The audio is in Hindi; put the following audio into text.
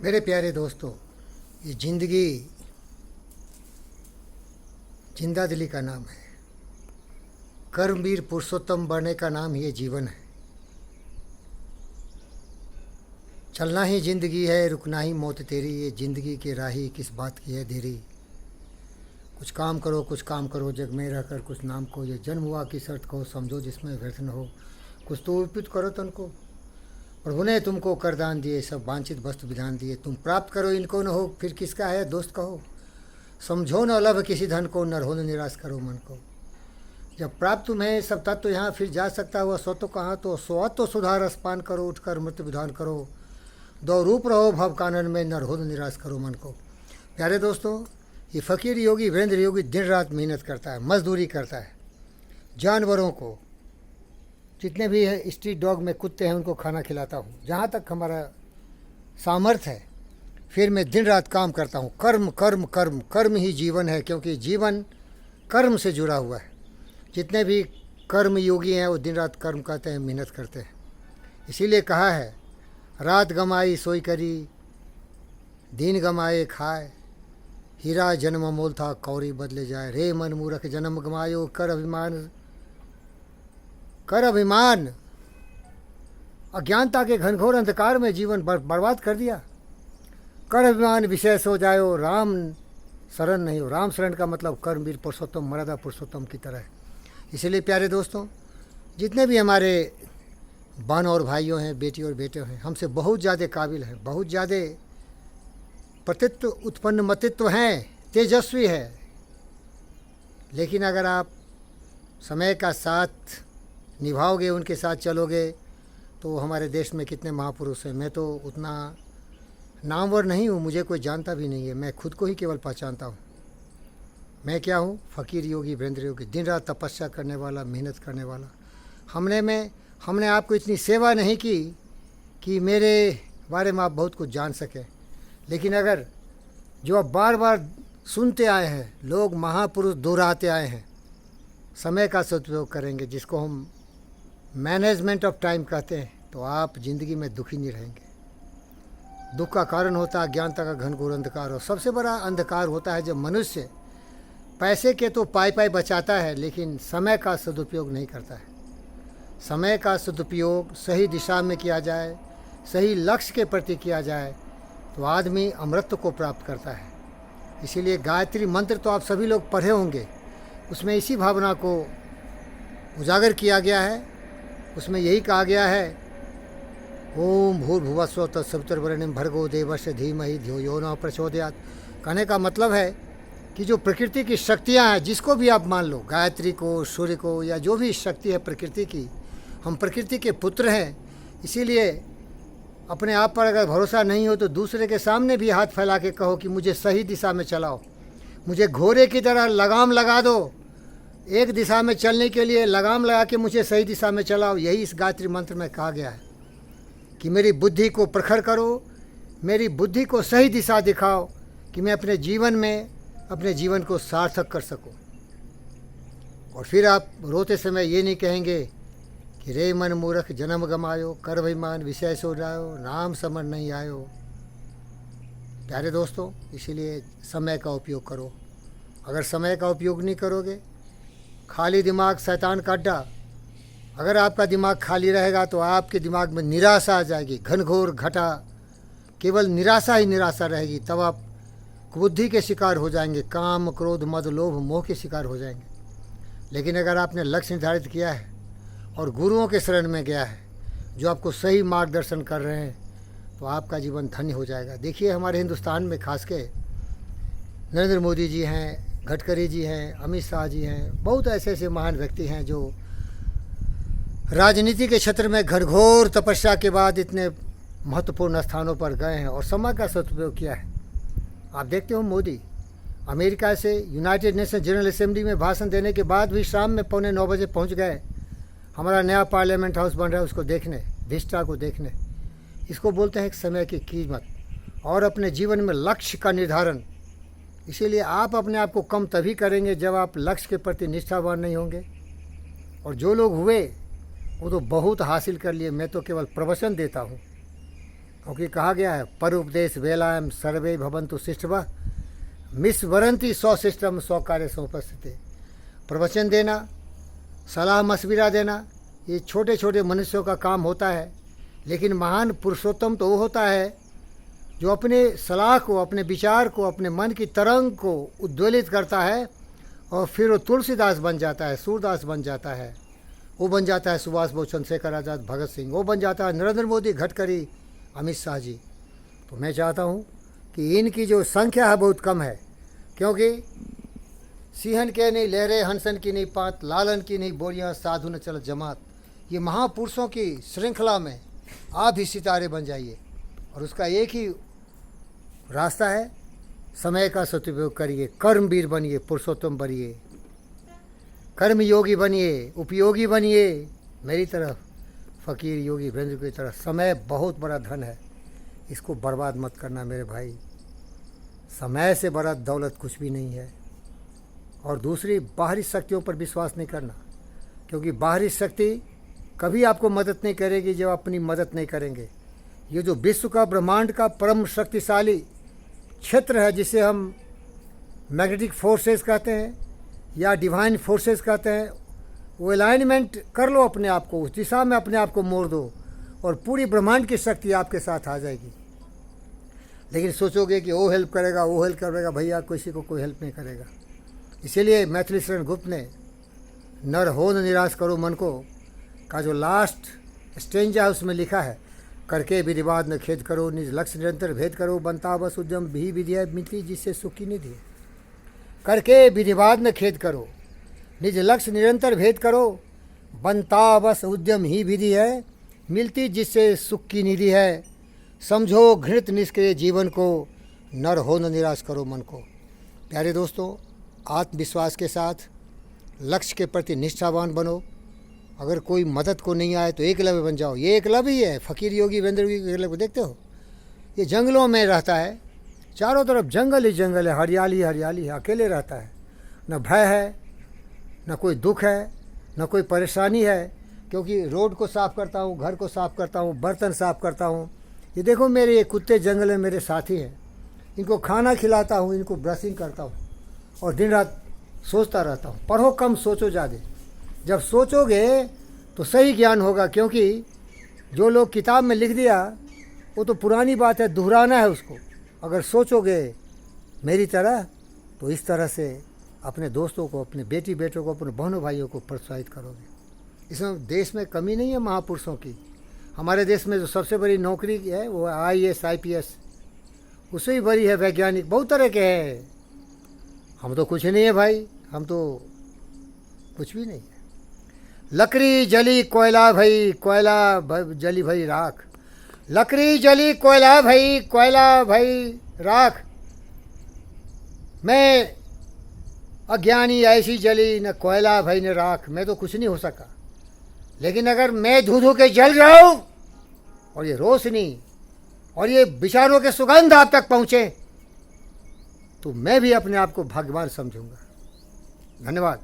मेरे प्यारे दोस्तों, ये ज़िंदगी जिंदा दिली का नाम है। कर्मवीर पुरुषोत्तम बनने का नाम ये जीवन है। चलना ही ज़िंदगी है, रुकना ही मौत तेरी। ये ज़िंदगी की राही किस बात की है देरी। कुछ काम करो जग में रहकर कुछ नाम को। ये जन्म हुआ की शर्त को समझो जिसमें व्यर्थ न हो। कुछ तो अर्पित करो तन को। प्रभु ने तुमको करदान दिए, सब वांछित वस्तु विधान दिए। तुम प्राप्त करो इनको न हो, फिर किसका है दोस्त कहो। समझो न लभ किसी धन को, नर हो न निराश करो मन को। जब प्राप्त तुम्हें सब तत्व यहाँ फिर जा सकता हुआ सो तो कहाँ। तो स्वत तो सुधार स्पान करो, उठकर मृत्यु विधान करो। दो रूप रहो भव कानन में, नर हो न निराश करो मन को। प्यारे दोस्तों, ये फ़कीर योगी वीरेंद्र योगी दिन रात मेहनत करता है, मजदूरी करता है। जानवरों को, जितने भी है स्ट्रीट डॉग में कुत्ते हैं, उनको खाना खिलाता हूँ जहाँ तक हमारा सामर्थ्य है। फिर मैं दिन रात काम करता हूँ। कर्म कर्म कर्म कर्म ही जीवन है, क्योंकि जीवन कर्म से जुड़ा हुआ है। जितने भी कर्म योगी हैं वो दिन रात कर्म करते हैं, मेहनत करते हैं। इसीलिए कहा है, रात गमाई सोई करी, दिन गमाए खाए। हीरा जन्म अमोल था, कौड़ी बदले जाए। रे मन मूर्ख जन्म गमायो, कर अभिमान। अज्ञानता के घनघोर अंधकार में जीवन बर्बाद कर दिया। कर अभिमान विषय सो जायो, राम शरण नहीं हो। राम शरण का मतलब कर्मवीर पुरुषोत्तम, मर्यादा पुरुषोत्तम की तरह है। इसलिए प्यारे दोस्तों, जितने भी हमारे बहन और भाइयों हैं, बेटी और बेटे हैं, हमसे बहुत ज़्यादा काबिल हैं, बहुत ज़्यादा प्रतित्व उत्पन्न मतित्व हैं, तेजस्वी है। लेकिन अगर आप समय का साथ निभाओगे, उनके साथ चलोगे, तो हमारे देश में कितने महापुरुष हैं। मैं तो उतना नामवर नहीं हूँ, मुझे कोई जानता भी नहीं है। मैं खुद को ही केवल पहचानता हूँ। मैं क्या हूँ? फ़कीर योगी वीरेंद्र योगी, दिन रात तपस्या करने वाला, मेहनत करने वाला। हमने आपको इतनी सेवा नहीं की कि मेरे बारे में आप बहुत कुछ जान सकें। लेकिन अगर जो आप बार बार सुनते आए हैं, लोग महापुरुष दोहराते आए हैं, समय का सदुपयोग करेंगे, जिसको हम मैनेजमेंट ऑफ टाइम कहते हैं, तो आप ज़िंदगी में दुखी नहीं रहेंगे। दुख का कारण होता है अज्ञानता का घनघोर अंधकार। और सबसे बड़ा अंधकार होता है जब मनुष्य पैसे के तो पाई बचाता है, लेकिन समय का सदुपयोग नहीं करता है। समय का सदुपयोग सही दिशा में किया जाए, सही लक्ष्य के प्रति किया जाए, तो आदमी अमृत को प्राप्त करता है। इसीलिए गायत्री मंत्र तो आप सभी लोग पढ़े होंगे। उसमें इसी भावना को उजागर किया गया है। उसमें यही कहा गया है, ओम भूर्भुवः स्वः तत्सवितुर्वरेण्यं भर्गो देवस्य धीमहि धियो यो नः प्रचोदयात्। कहने का मतलब है कि जो प्रकृति की शक्तियाँ हैं, जिसको भी आप मान लो, गायत्री को, सूर्य को, या जो भी शक्ति है प्रकृति की, हम प्रकृति के पुत्र हैं। इसीलिए अपने आप पर अगर भरोसा नहीं हो तो दूसरे के सामने भी हाथ फैला के कहो कि मुझे सही दिशा में चलाओ, मुझे घोड़े की तरह लगाम लगा दो। एक दिशा में चलने के लिए लगाम लगा के मुझे सही दिशा में चलाओ। यही इस गायत्री मंत्र में कहा गया है कि मेरी बुद्धि को प्रखर करो, मेरी बुद्धि को सही दिशा दिखाओ, कि मैं अपने जीवन को सार्थक कर सकूं। और फिर आप रोते समय ये नहीं कहेंगे कि रे मन मूर्ख जन्म गमायो, कर अभिमान विषय सो जायो, राम समझ नहीं आयो। प्यारे दोस्तों, इसीलिए समय का उपयोग करो। अगर समय का उपयोग नहीं करोगे, खाली दिमाग शैतान का अड्डा। अगर आपका दिमाग खाली रहेगा तो आपके दिमाग में निराशा आ जाएगी, घनघोर घटा, केवल निराशा ही निराशा रहेगी। तब आप कुबुद्धि के शिकार हो जाएंगे, काम क्रोध मद लोभ मोह के शिकार हो जाएंगे। लेकिन अगर आपने लक्ष्य निर्धारित किया है और गुरुओं के शरण में गया है, जो आपको सही मार्गदर्शन कर रहे हैं, तो आपका जीवन धन्य हो जाएगा। देखिए, हमारे हिंदुस्तान में खास के नरेंद्र मोदी जी हैं, गडकरी जी हैं, अमित शाह जी हैं, बहुत ऐसे महान व्यक्ति हैं जो राजनीति के क्षेत्र में घनघोर तपस्या के बाद इतने महत्वपूर्ण स्थानों पर गए हैं और समय का सदुपयोग किया है। आप देखते हो, मोदी अमेरिका से यूनाइटेड नेशन जनरल असेंबली में भाषण देने के बाद भी शाम में 8:45 बजे पहुंच गए हमारा नया पार्लियामेंट हाउस बन रहा है उसको देखने, विस्टा को देखने। इसको बोलते हैं समय की कीमत और अपने जीवन में लक्ष्य का निर्धारण। इसीलिए आप अपने आप को कम तभी करेंगे जब आप लक्ष्य के प्रति निष्ठावान नहीं होंगे। और जो लोग हुए वो तो बहुत हासिल कर लिए, मैं तो केवल प्रवचन देता हूँ। क्योंकि कहा गया है पर उपदेश वेलायम सर्वे भवन्तु शिष्टवः मिस्वरंती सौ शिष्टम सौ कार्य समुपस्थिते। प्रवचन देना, सलाह मशविरा देना, ये छोटे छोटे मनुष्यों का काम होता है, लेकिन महान पुरुषोत्तम तो वो होता है जो अपने सलाह को, अपने विचार को, अपने मन की तरंग को उद्वेलित करता है और फिर वो तुलसीदास बन जाता है, सूरदास बन जाता है, वो बन जाता है सुभाष बोस, चंद्रशेखर आज़ाद, भगत सिंह, वो बन जाता है नरेंद्र मोदी, गडकरी, अमित शाह जी। तो मैं चाहता हूँ कि इनकी जो संख्या है बहुत कम है, क्योंकि सिंहन के नहीं लहरे, हंसन की नहीं पात, लालन की नहीं बोरियाँ, साधु न चल जमात। ये महापुरुषों की श्रृंखला में आप भी सितारे बन जाइए, और उसका एक ही रास्ता है, समय का सदुपयोग करिए, कर्मवीर बनिए, पुरुषोत्तम बनिए, कर्म योगी बनिए, उपयोगी बनिए, मेरी तरफ फ़कीर योगी वीरेंद्र की तरह। समय बहुत बड़ा धन है, इसको बर्बाद मत करना मेरे भाई। समय से बड़ा दौलत कुछ भी नहीं है। और दूसरी, बाहरी शक्तियों पर विश्वास नहीं करना, क्योंकि बाहरी शक्ति कभी आपको मदद नहीं करेगी जब अपनी मदद नहीं करेंगे। ये जो विश्व का, ब्रह्मांड का परम शक्तिशाली क्षेत्र है, जिसे हम मैग्नेटिक फोर्सेस कहते हैं या डिवाइन फोर्सेस कहते हैं, वो अलाइनमेंट कर लो अपने आप को, उस दिशा में अपने आप को मोड़ दो और पूरी ब्रह्मांड की शक्ति आपके साथ आ जाएगी। लेकिन सोचोगे कि वो हेल्प करेगा, वो हेल्प करेगा, भैया किसी को कोई हेल्प नहीं करेगा। इसीलिए मैथिली शरण गुप्त ने नर हो न निराश करो मन को का जो लास्ट स्टेंजा है उसमें लिखा है, करके विधिवाद न खेद करो, निज लक्ष्य निरंतर भेद करो, बनता बस उद्यम भी विधि है मिलती जिससे सुख की निधि है। करके विधिवाद न खेद करो, निज लक्ष्य निरंतर भेद करो, बनता बस उद्यम ही विधि है मिलती जिससे सुख की निधि है। समझो घृणित निष्क्रिय जीवन को, नर हो न निराश करो मन को। प्यारे दोस्तों, आत्मविश्वास के साथ लक्ष्य के प्रति निष्ठावान बनो। अगर कोई मदद को नहीं आए तो एकलव्य बन जाओ। ये एकलव्य ही है, फ़कीर योगी वीरेंद्र की एकलव्य देखते हो, ये जंगलों में रहता है, चारों तरफ जंगल ही जंगल है, हरियाली हरियाली है, अकेले रहता है, न भय है, न कोई दुख है, न कोई परेशानी है, क्योंकि रोड को साफ़ करता हूँ, घर को साफ़ करता हूँ, बर्तन साफ़ करता हूँ। ये देखो मेरे ये कुत्ते जंगल में मेरे साथी हैं, इनको खाना खिलाता हूँ, इनको ब्रशिंग करता हूँ और दिन रात सोचता रहता हूँ। पढ़ो कम, सोचो ज़्यादा। जब सोचोगे तो सही ज्ञान होगा, क्योंकि जो लोग किताब में लिख दिया वो तो पुरानी बात है, दोहराना है उसको। अगर सोचोगे मेरी तरह तो इस तरह से अपने दोस्तों को, अपने बेटी बेटों को, अपने बहनों भाइयों को प्रोत्साहित करोगे। इसमें देश में कमी नहीं है महापुरुषों की। हमारे देश में जो सबसे बड़ी नौकरी है वो IAS IPS, उससे ही बड़ी है वैज्ञानिक, बहुत तरह के हैं। हम तो कुछ नहीं है भाई, हम तो कुछ भी नहीं है। लकड़ी जली कोयला भई, कोयला जली भई राख, लकड़ी जली कोयला भई, कोयला भई राख। मैं अज्ञानी ऐसी जली, न कोयला भई न राख। मैं तो कुछ नहीं हो सका, लेकिन अगर मैं धू धू के जल रहा हूँ और ये रोशनी और ये विचारों के सुगंध आप तक पहुँचे तो मैं भी अपने आप को भाग्यवान समझूंगा। धन्यवाद।